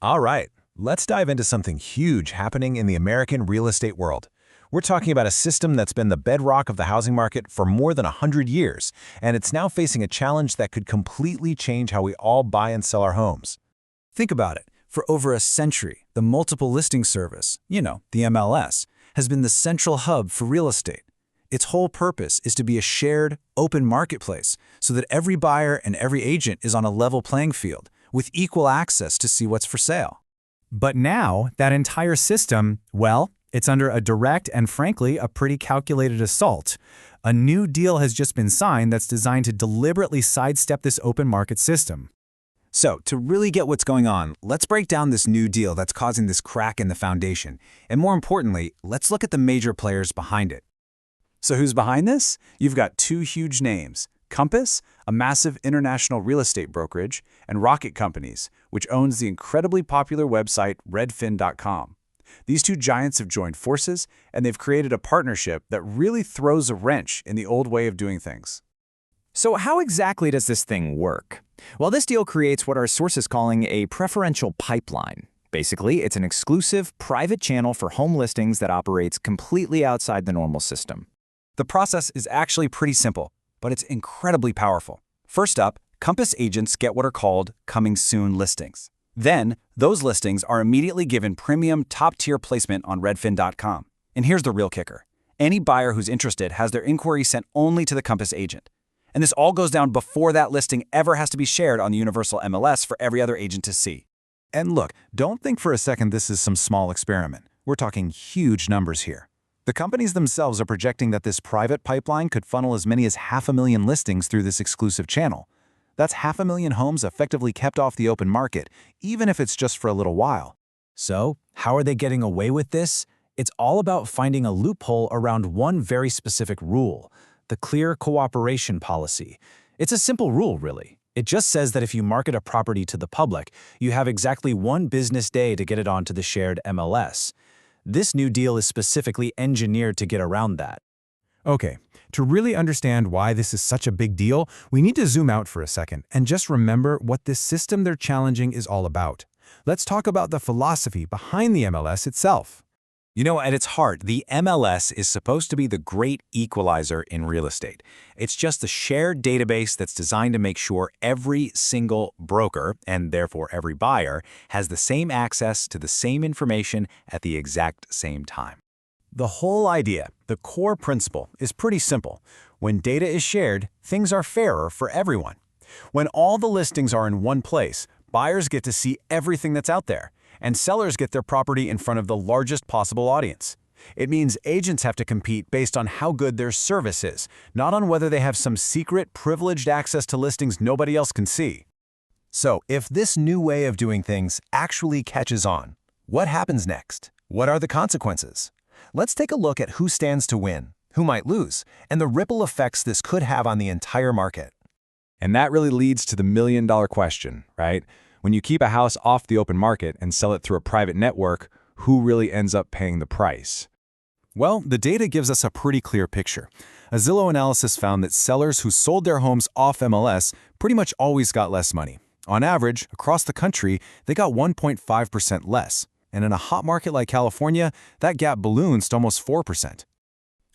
All right, let's dive into something huge happening in the American real estate world. We're talking about a system that's been the bedrock of the housing market for more than 100 years, and it's now facing a challenge that could completely change how we all buy and sell our homes. Think about it. For over a century, the multiple listing service, the MLS, has been the central hub for real estate. Its whole purpose is to be a shared, open marketplace so that every buyer and every agent is on a level playing field with equal access to see what's for sale. But now, that entire system, well, it's under a direct and frankly a pretty calculated assault. A new deal has just been signed that's designed to deliberately sidestep this open market system. So, to really get what's going on, let's break down this new deal that's causing this crack in the foundation. And more importantly, let's look at the major players behind it. So who's behind this? You've got two huge names: Compass, a massive international real estate brokerage, and Rocket Companies, which owns the incredibly popular website Redfin.com. These two giants have joined forces, and they've created a partnership that really throws a wrench in the old way of doing things. So how exactly does this thing work? Well, this deal creates what our source is calling a preferential pipeline. Basically, it's an exclusive, private channel for home listings that operates completely outside the normal system. The process is actually pretty simple, but it's incredibly powerful. First up, Compass agents get what are called coming soon listings. Then, those listings are immediately given premium top-tier placement on Redfin.com. And here's the real kicker. Any buyer who's interested has their inquiry sent only to the Compass agent. And this all goes down before that listing ever has to be shared on the universal MLS for every other agent to see. And look, don't think for a second this is some small experiment. We're talking huge numbers here. The companies themselves are projecting that this private pipeline could funnel as many as 500,000 listings through this exclusive channel. That's 500,000 homes effectively kept off the open market, even if it's just for a little while. So, how are they getting away with this? It's all about finding a loophole around one very specific rule: the clear cooperation policy. It's a simple rule, really. It just says that if you market a property to the public, you have exactly 1 business day to get it onto the shared MLS. This new deal is specifically engineered to get around that. Okay, to really understand why this is such a big deal, we need to zoom out for a second and just remember what this system they're challenging is all about. Let's talk about the philosophy behind the MLS itself. At its heart, the MLS is supposed to be the great equalizer in real estate. It's just the shared database that's designed to make sure every single broker, and therefore every buyer, has the same access to the same information at the exact same time. The whole idea, the core principle, is pretty simple. When data is shared, things are fairer for everyone. When all the listings are in one place, buyers get to see everything that's out there, and sellers get their property in front of the largest possible audience. It means agents have to compete based on how good their service is, not on whether they have some secret, privileged access to listings nobody else can see. So, if this new way of doing things actually catches on, what happens next? What are the consequences? Let's take a look at who stands to win, who might lose, and the ripple effects this could have on the entire market. And that really leads to the million-dollar question, right? When you keep a house off the open market and sell it through a private network, who really ends up paying the price? Well, the data gives us a pretty clear picture. A Zillow analysis found that sellers who sold their homes off MLS pretty much always got less money. On average, across the country, they got 1.5% less. And in a hot market like California, that gap balloons to almost 4%.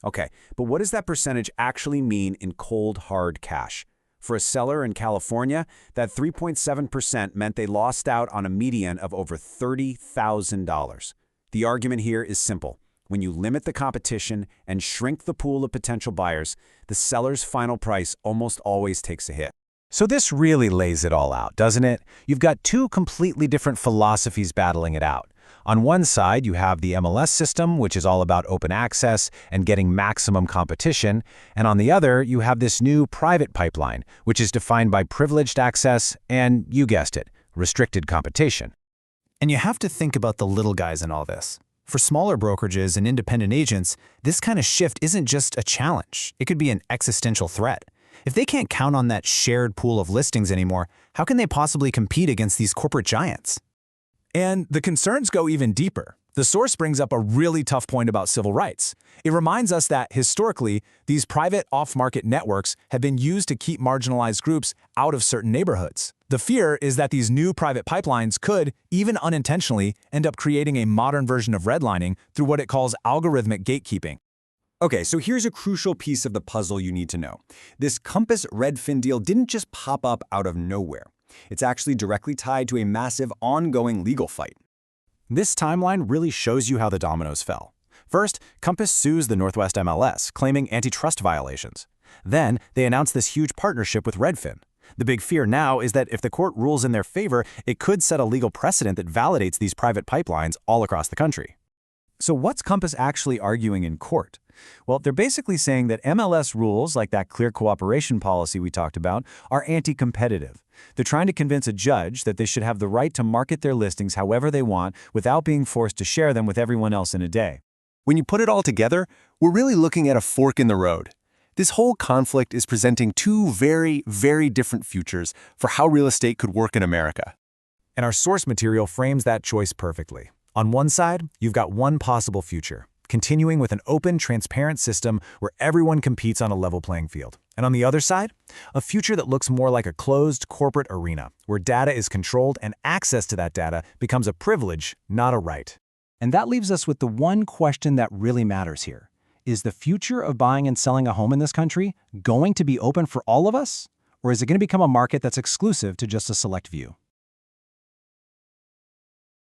Okay, but what does that percentage actually mean in cold, hard cash? For a seller in California, that 3.7% meant they lost out on a median of over $30,000. The argument here is simple. When you limit the competition and shrink the pool of potential buyers, the seller's final price almost always takes a hit. So this really lays it all out, doesn't it? You've got two completely different philosophies battling it out. On one side, you have the MLS system, which is all about open access and getting maximum competition. And on the other, you have this new private pipeline, which is defined by privileged access and, you guessed it, restricted competition. And you have to think about the little guys in all this. For smaller brokerages and independent agents, this kind of shift isn't just a challenge. It could be an existential threat. If they can't count on that shared pool of listings anymore, how can they possibly compete against these corporate giants? And the concerns go even deeper. The source brings up a really tough point about civil rights. It reminds us that, historically, these private off-market networks have been used to keep marginalized groups out of certain neighborhoods. The fear is that these new private pipelines could, even unintentionally, end up creating a modern version of redlining through what it calls algorithmic gatekeeping. Okay, so here's a crucial piece of the puzzle you need to know. This Compass Redfin deal didn't just pop up out of nowhere. It's actually directly tied to a massive ongoing legal fight. This timeline really shows you how the dominoes fell. First, Compass sues the Northwest MLS, claiming antitrust violations. Then, they announce this huge partnership with Redfin. The big fear now is that if the court rules in their favor, it could set a legal precedent that validates these private pipelines all across the country. So what's Compass actually arguing in court? Well, they're basically saying that MLS rules, like that clear cooperation policy we talked about, are anti-competitive. They're trying to convince a judge that they should have the right to market their listings however they want without being forced to share them with everyone else in a day. When you put it all together, we're really looking at a fork in the road. This whole conflict is presenting two very, very different futures for how real estate could work in America. And our source material frames that choice perfectly. On one side, you've got one possible future, continuing with an open, transparent system where everyone competes on a level playing field. And on the other side, a future that looks more like a closed corporate arena, where data is controlled and access to that data becomes a privilege, not a right. And that leaves us with the one question that really matters here. Is the future of buying and selling a home in this country going to be open for all of us? Or is it going to become a market that's exclusive to just a select few?